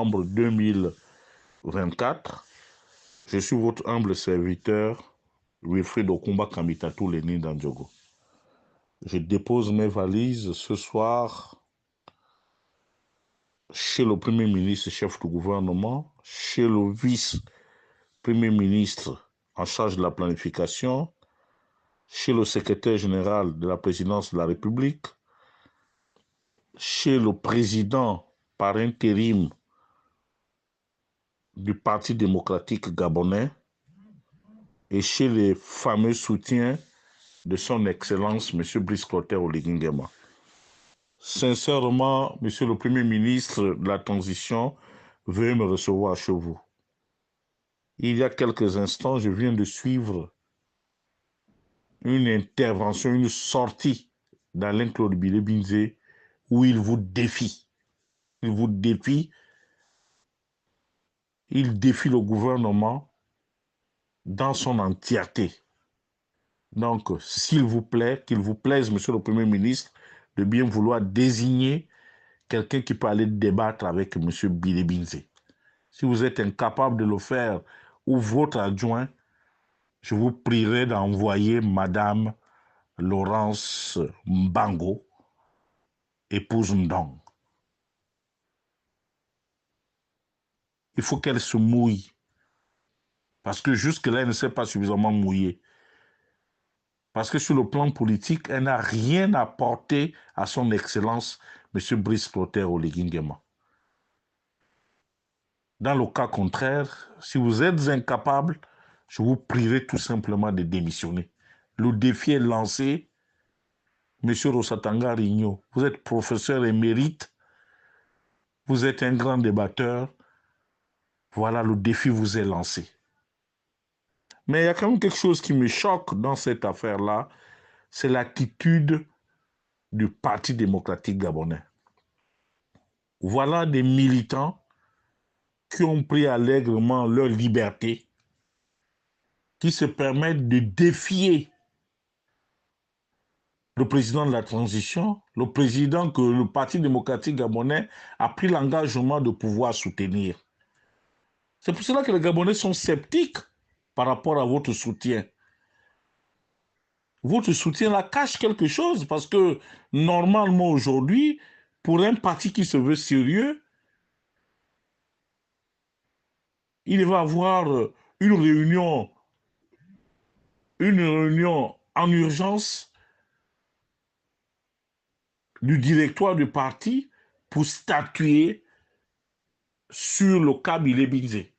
novembre 2024. Je suis votre humble serviteur, Wilfried Okumba Kamitatou Lénine Dandjogo. Je dépose mes valises ce soir chez le Premier ministre, chef du gouvernement, chez le vice-premier ministre en charge de la planification, chez le secrétaire général de la présidence de la République, chez le président par intérim du Parti démocratique gabonais et chez les fameux soutiens de son Excellence, M. Brice Clotaire Oligui Nguema. Sincèrement, Monsieur le Premier ministre de la Transition, veuillez me recevoir chez vous. Il y a quelques instants, je viens de suivre une intervention, une sortie d'Alain Claude Bilé-Binzé où il vous défie. Il vous défie. Il défie le gouvernement dans son entièreté. Donc, s'il vous plaît, qu'il vous plaise, Monsieur le Premier ministre, de bien vouloir désigner quelqu'un qui peut aller débattre avec M. Bilé-Binzé. Si vous êtes incapable de le faire, ou votre adjoint, je vous prierai d'envoyer Madame Laurence Mbango, épouse Ndong. Il faut qu'elle se mouille. Parce que jusque-là, elle ne s'est pas suffisamment mouillée. Parce que sur le plan politique, elle n'a rien apporté à son Excellence, M. Brice Clotaire Oligui Nguema. Dans le cas contraire, si vous êtes incapable, je vous prierai tout simplement de démissionner. Le défi est lancé. M. Rosatanga Rigno, vous êtes professeur émérite, vous êtes un grand débatteur. Voilà, le défi vous est lancé. Mais il y a quand même quelque chose qui me choque dans cette affaire-là, c'est l'attitude du Parti démocratique gabonais. Voilà des militants qui ont pris allègrement leur liberté, qui se permettent de défier le président de la transition, le président que le Parti démocratique gabonais a pris l'engagement de pouvoir soutenir. C'est pour cela que les Gabonais sont sceptiques par rapport à votre soutien. Votre soutien là cache quelque chose parce que normalement aujourd'hui, pour un parti qui se veut sérieux, il va avoir une réunion en urgence du directoire du parti pour statuer sur le cas Bilé-Binzé.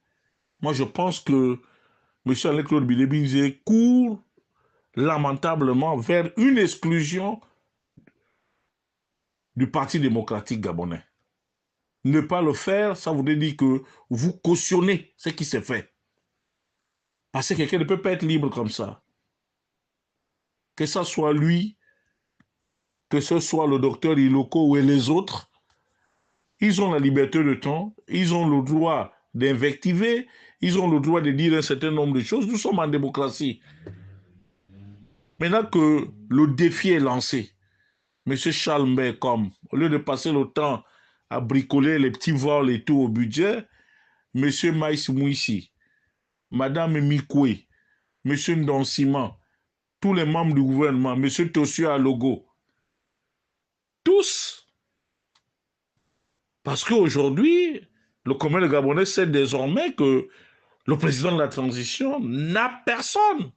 Moi, je pense que M. Alain-Claude Bilé-Binzé court lamentablement vers une exclusion du Parti démocratique gabonais. Ne pas le faire, ça voudrait dire que vous cautionnez ce qui s'est fait. Parce que quelqu'un ne peut pas être libre comme ça. Que ce soit lui, que ce soit le docteur Iloko ou les autres, ils ont la liberté de ton, ils ont le droit d'invectiver, ils ont le droit de dire un certain nombre de choses. Nous sommes en démocratie. Maintenant que le défi est lancé, M. Charles Mbekom, au lieu de passer le temps à bricoler les petits vols et tout au budget, M. Maïs Mouissi, Mme Mikwe, M. Ndonsima, tous les membres du gouvernement, M. Tossio Alogo, tous. Parce qu'aujourd'hui, le commun gabonais sait désormais que le président de la transition n'a personne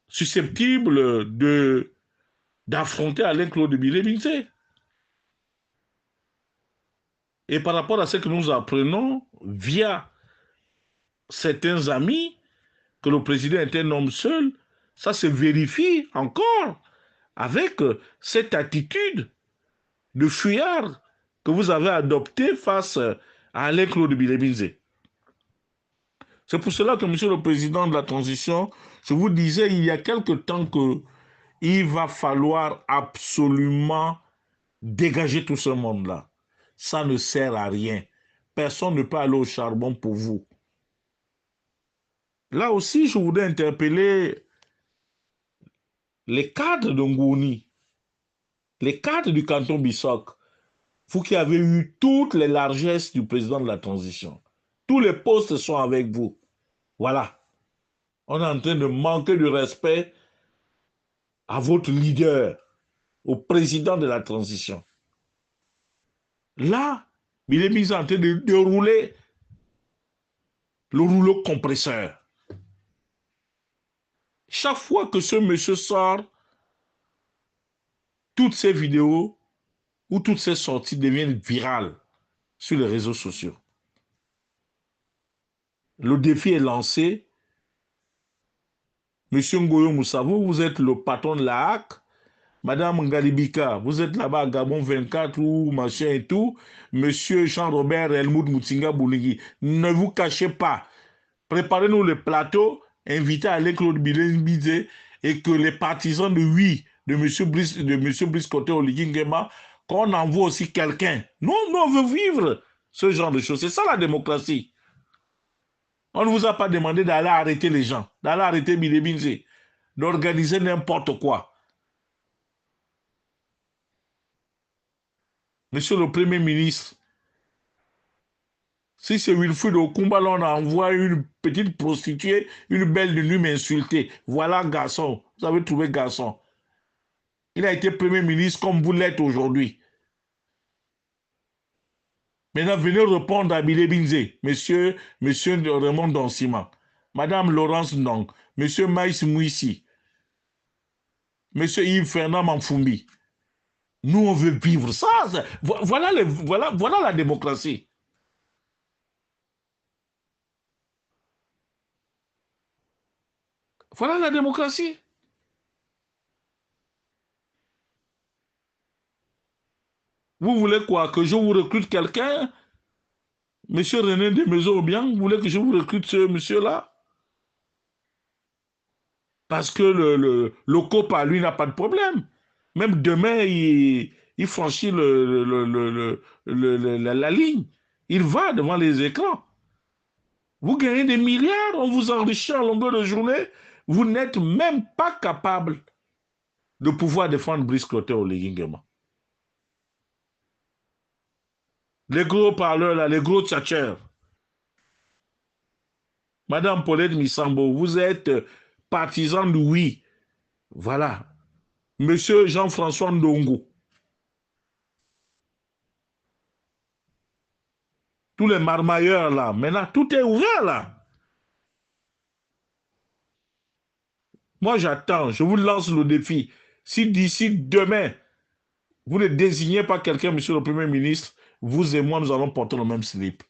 susceptible d'affronter Alain-Claude Bilé-Binzé. Et par rapport à ce que nous apprenons via certains amis, que le président est un homme seul, ça se vérifie encore avec cette attitude de fuyard que vous avez adoptée face à Alain-Claude Bilé-Binzé. C'est pour cela que, Monsieur le Président de la Transition, je vous disais il y a quelque temps qu'il va falloir absolument dégager tout ce monde-là. Ça ne sert à rien. Personne ne peut aller au charbon pour vous. Là aussi, je voudrais interpeller les cadres de Ngouni, les cadres du canton Bissok. Vous qui avez eu toutes les largesses du président de la transition. Tous les postes sont avec vous. Voilà. On est en train de manquer de respect à votre leader, au président de la transition. Là, il est mis en train de dérouler le rouleau compresseur. Chaque fois que ce monsieur sort, toutes ces vidéos ou toutes ces sorties deviennent virales sur les réseaux sociaux. Le défi est lancé. Monsieur Ngoyo Moussa, vous êtes le patron de la HAC. Madame Ngalibika, vous êtes là-bas à Gabon 24 ou machin et tout. Monsieur Jean-Robert Helmut Moutinga Boulingui, ne vous cachez pas. Préparez-nous le plateau, invitez Alain-Claude Bilé et que les partisans de oui, de M. Brice Côté Oligingema, qu'on envoie aussi quelqu'un. Nous, on veut vivre ce genre de choses. C'est ça la démocratie. On ne vous a pas demandé d'aller arrêter les gens, d'aller arrêter Bilé Binze, d'organiser n'importe quoi. Monsieur le Premier ministre, si c'est Wilfried Okumba, on envoie une petite prostituée, une belle de nuit m'insulter. Voilà garçon, vous avez trouvé garçon. Il a été Premier ministre comme vous l'êtes aujourd'hui. Maintenant, venez répondre à Bilé Binze, monsieur Raymond Donsima, madame Laurence Ndong, monsieur Maïs Mouissi, monsieur Yves Fernand Manfoumbi. Nous, on veut vivre ça. Voilà la démocratie. Voilà la démocratie. Vous voulez quoi? Que je vous recrute quelqu'un? Monsieur René Desmaisons-Aubiang, vous voulez que je vous recrute ce monsieur-là? Parce que le COPA, lui, n'a pas de problème. Même demain, il franchit la ligne. Il va devant les écrans. Vous gagnez des milliards, on vous enrichit en longueur de journée. Vous n'êtes même pas capable de pouvoir défendre Brice Clotaire au Léguingema. Les gros parleurs, là, les gros tchatchers. Madame Paulette Missambo, vous êtes partisan de oui. Voilà. Monsieur Jean-François Ndongo. Tous les marmailleurs là. Maintenant, tout est ouvert là. Moi, j'attends. Je vous lance le défi. Si d'ici demain, vous ne désignez pas quelqu'un, monsieur le Premier ministre, vous et moi, nous allons porter le même slip.